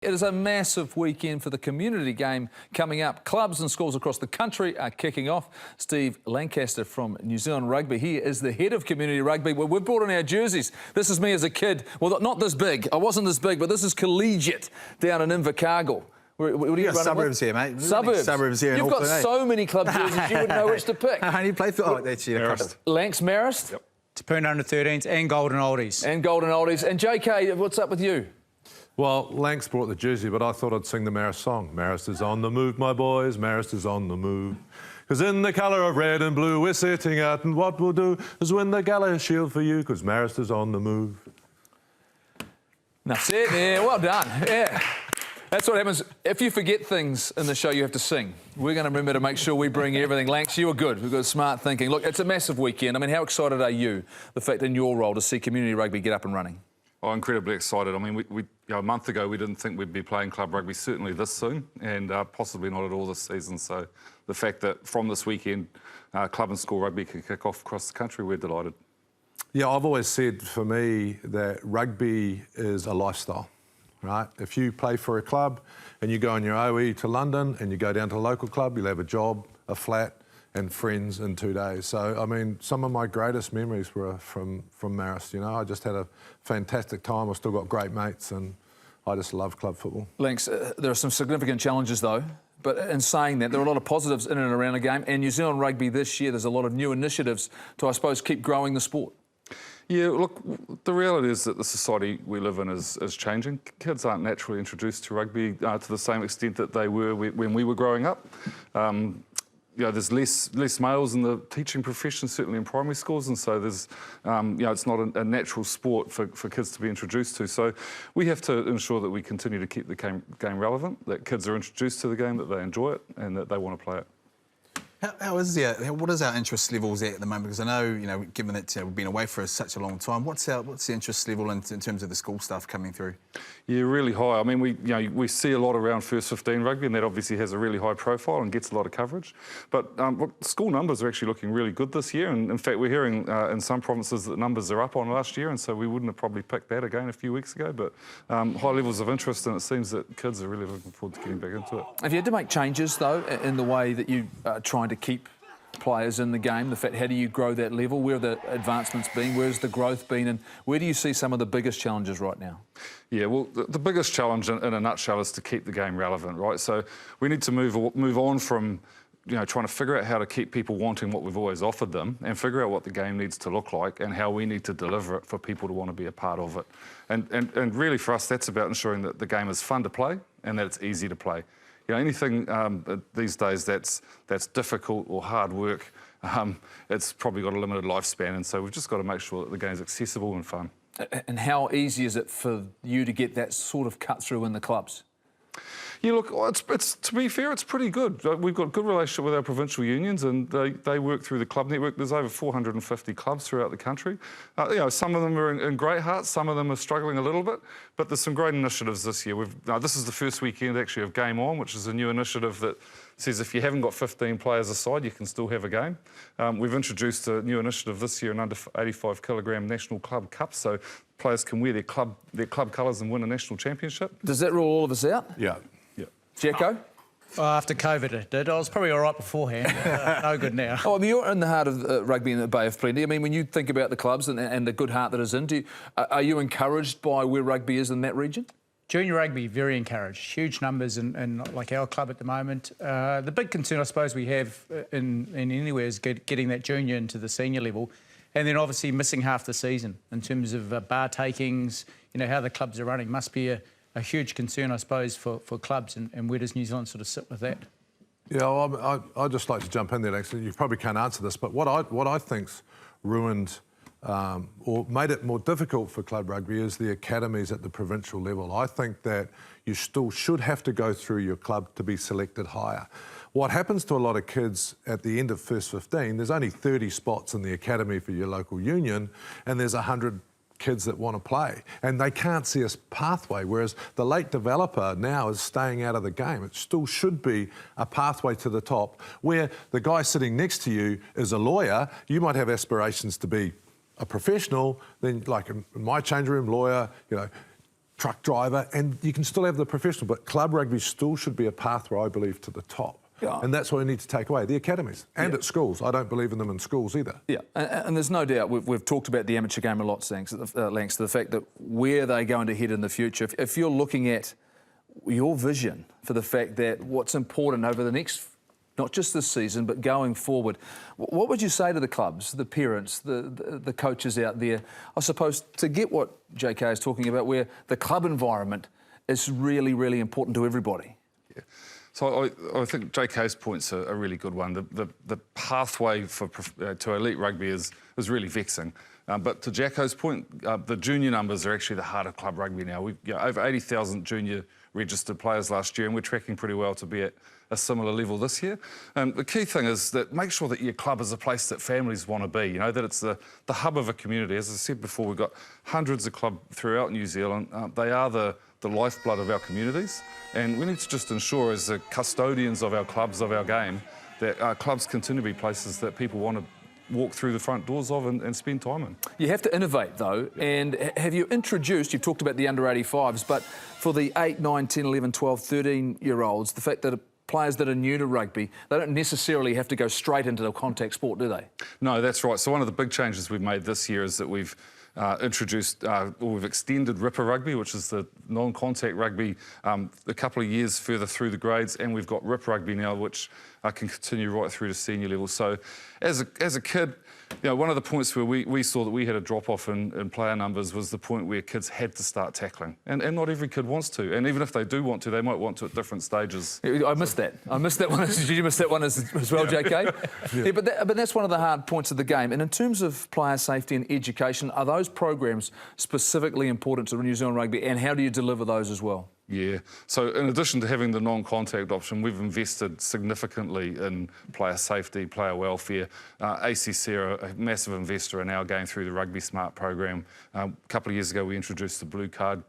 It is a massive weekend for the community game coming up. Clubs and schools across the country are kicking off. Steve Lancaster from New Zealand Rugby, he is the head of community rugby. Well, we've brought in our jerseys. This is me as a kid. Well, not this big. I wasn't this big, but this is collegiate down in Invercargill. What do you suburbs here, mate. Suburbs here. You've got so many club jerseys, you wouldn't know which to pick. How do you play for? Oh, that's Lancaster. Lancs Marist. Yep. Tapoon under 13s and Golden Oldies. And Golden Oldies. And JK, what's up with you? Well, Lancs brought the jersey, but I thought I'd sing the Marist song. Marist is on the move, my boys, Marist is on the move. Because in the colour of red and blue we're sitting out, and what we'll do is win the Gala Shield for you, because Marist is on the move. That's it, yeah, well done, yeah. That's what happens. If you forget things in the show, you have to sing. We're going to remember to make sure we bring everything. Lancs, you were good. We've got smart thinking. Look, it's a massive weekend. I mean, how excited are you, the fact in your role, to see community rugby get up and running? Oh, incredibly excited. I mean, a month ago, we didn't think we'd be playing club rugby certainly this soon, and possibly not at all this season. So the fact that from this weekend, club and school rugby can kick off across the country, we're delighted. Yeah, I've always said for me that rugby is a lifestyle, right? If you play for a club and you go on your OE to London and you go down to a local club, you'll have a job, a flat, and friends in 2 days. So, I mean, some of my greatest memories were from Marist, you know. I just had a fantastic time. I've still got great mates and I just love club football. Lancs, there are some significant challenges though, but in saying that, there are a lot of positives in and around the game, and New Zealand Rugby this year, there's a lot of new initiatives to, I suppose, keep growing the sport. Yeah, look, the reality is that the society we live in is changing. Kids aren't naturally introduced to rugby to the same extent that they were when we were growing up. You know, there's less males in the teaching profession, certainly in primary schools, and so there's, you know, it's not a natural sport for kids to be introduced to. So we have to ensure that we continue to keep the game relevant, that kids are introduced to the game, that they enjoy it, and that they want to play it. What is our interest levels at the moment? Because I know, you know, given that we've been away for such a long time, what's the interest level in terms of the school stuff coming through? Yeah, really high. I mean, we see a lot around first 15 rugby, and that obviously has a really high profile and gets a lot of coverage. But look, school numbers are actually looking really good this year, and in fact, we're hearing in some provinces that numbers are up on last year, and so we wouldn't have probably picked that again a few weeks ago. But high levels of interest, and it seems that kids are really looking forward to getting back into it. Have you had to make changes though in the way that you are trying to keep players in the game? The fact, how do you grow that level? Where have the advancements been? Where's the growth been? And where do you see some of the biggest challenges right now? Yeah, well, the biggest challenge in a nutshell is to keep the game relevant, right? So we need to move on from, you know, trying to figure out how to keep people wanting what we've always offered them, and figure out what the game needs to look like and how we need to deliver it for people to want to be a part of it. And really for us, that's about ensuring that the game is fun to play and that it's easy to play. You know, anything these days that's difficult or hard work, it's probably got a limited lifespan, and so we've just got to make sure that the game's accessible and fun. And how easy is it for you to get that sort of cut through in the clubs? Yeah, look, it's to be fair, it's pretty good. We've got a good relationship with our provincial unions, and they work through the club network. There's over 450 clubs throughout the country. You know, some of them are in great hearts, some of them are struggling a little bit, but there's some great initiatives this year. This is the first weekend actually of Game On, which is a new initiative that says if you haven't got 15 players aside, you can still have a game. We've introduced a new initiative this year, an under 85 kilogram national club cup, so players can wear their club colours and win a national championship. Does that rule all of us out? Yeah. Jacko? After COVID it did. I was probably all right beforehand. No good now. Oh, I mean, you're in the heart of rugby in the Bay of Plenty. I mean, when you think about the clubs and the good heart that is in, are you encouraged by where rugby is in that region? Junior rugby, very encouraged. Huge numbers in like our club at the moment. The big concern, I suppose, we have in anywhere is getting that junior into the senior level, and then obviously missing half the season in terms of bar takings, you know, how the clubs are running. Must be a huge concern, I suppose, for clubs, and where does New Zealand sort of sit with that? Yeah, well, I'd just like to jump in there, actually. You probably can't answer this, but what I think's ruined or made it more difficult for club rugby is the academies at the provincial level. I think that you still should have to go through your club to be selected higher. What happens to a lot of kids at the end of first 15, there's only 30 spots in the academy for your local union, and there's 100 kids that want to play, and they can't see a pathway, whereas the late developer now is staying out of the game. It still should be a pathway to the top where the guy sitting next to you is a lawyer. You might have aspirations to be a professional, then like in my change room, lawyer, you know, truck driver, and you can still have the professional, but club rugby still should be a pathway, I believe, to the top. Yeah. And that's what we need to take away, the academies. And at schools. I don't believe in them in schools either. Yeah, and there's no doubt, we've talked about the amateur game a lot, Lancaster, the fact that where they're going to head in the future. If you're looking at your vision for the fact that what's important over the next, not just this season, but going forward, what would you say to the clubs, the parents, the coaches out there, I suppose, to get what JK is talking about, where the club environment is really, really important to everybody? Yeah. So I think JK's point's a really good one. The pathway to elite rugby is really vexing. But to Jacko's point, the junior numbers are actually the heart of club rugby now. We've over 80,000 junior registered players last year, and we're tracking pretty well to be at a similar level this year. The key thing is that make sure that your club is a place that families want to be, that it's the hub of a community. As I said before, we've got hundreds of clubs throughout New Zealand. They are the lifeblood of our communities, and we need to just ensure, as the custodians of our clubs, of our game, that our clubs continue to be places that people want to walk through the front doors of and spend time in. You have to innovate, though, and have you introduced, you've talked about the under-85s, but for the 8, 9, 10, 11, 12, 13-year-olds, the fact that players that are new to rugby, they don't necessarily have to go straight into the contact sport, do they? No, that's right. So one of the big changes we've made this year is that we've we've extended Ripper Rugby, which is the non-contact rugby, a couple of years further through the grades, and we've got Rip Rugby now, which can continue right through to senior level. So as a kid, one of the points where we saw that we had a drop-off in player numbers was the point where kids had to start tackling. And not every kid wants to. And even if they do want to, they might want to at different stages. I missed that. I missed that one. Did you miss that one as well, JK? Yeah, but that's one of the hard points of the game. And in terms of player safety and education, are those programs specifically important to New Zealand Rugby, and how do you deliver those as well? Yeah. So in addition to having the non-contact option, we've invested significantly in player safety, player welfare. ACC are a massive investor in our Going Through the Rugby Smart program. A couple of years ago, we introduced the Blue Card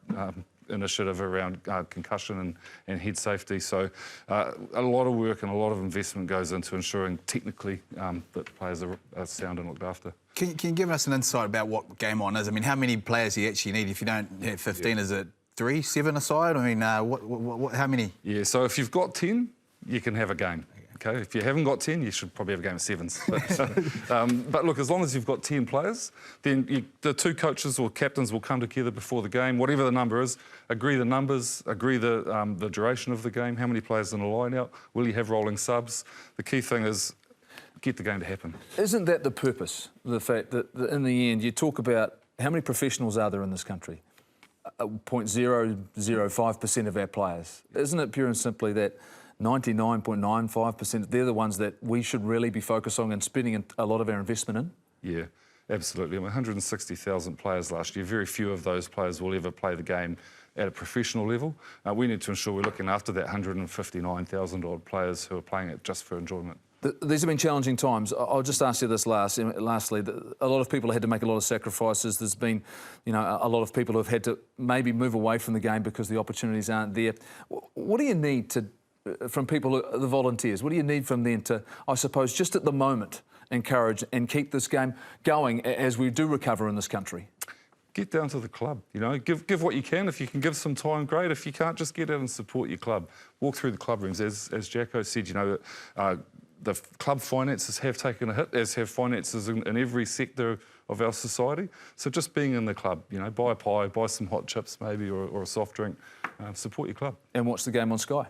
initiative around concussion and head safety. So a lot of work and a lot of investment goes into ensuring technically that players are sound and looked after. Can you give us an insight about what Game On is? I mean, how many players do you actually need? If you don't have 15, is it 3, 7 aside? I mean, how many? Yeah, so if you've got 10, you can have a game. Okay, if you haven't got 10, you should probably have a game of sevens. But look, as long as you've got 10 players, then the two coaches or captains will come together before the game, whatever the number is, agree the numbers, agree the duration of the game, how many players in a line-out, will you have rolling subs? The key thing is get the game to happen. Isn't that the purpose, the fact that in the end you talk about how many professionals are there in this country? 0.005% of our players. Isn't it pure and simply that 99.95%, they're the ones that we should really be focused on and spending a lot of our investment in? Yeah, absolutely. I mean, 160,000 players last year. Very few of those players will ever play the game at a professional level. We need to ensure we're looking after that 159,000 odd players who are playing it just for enjoyment. These have been challenging times. I'll just ask you this lastly. A lot of people had to make a lot of sacrifices. There's been, a lot of people who have had to maybe move away from the game because the opportunities aren't there. What do you need from people, the volunteers? What do you need from them to, I suppose, just at the moment, encourage and keep this game going as we do recover in this country? Get down to the club, give what you can. If you can give some time, great. If you can't, just get out and support your club. Walk through the club rooms. As Jacko said, the club finances have taken a hit, as have finances in every sector of our society. So just being in the club, buy a pie, buy some hot chips maybe, or a soft drink, support your club. And watch the game on Sky.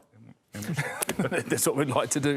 That's what we'd like to do.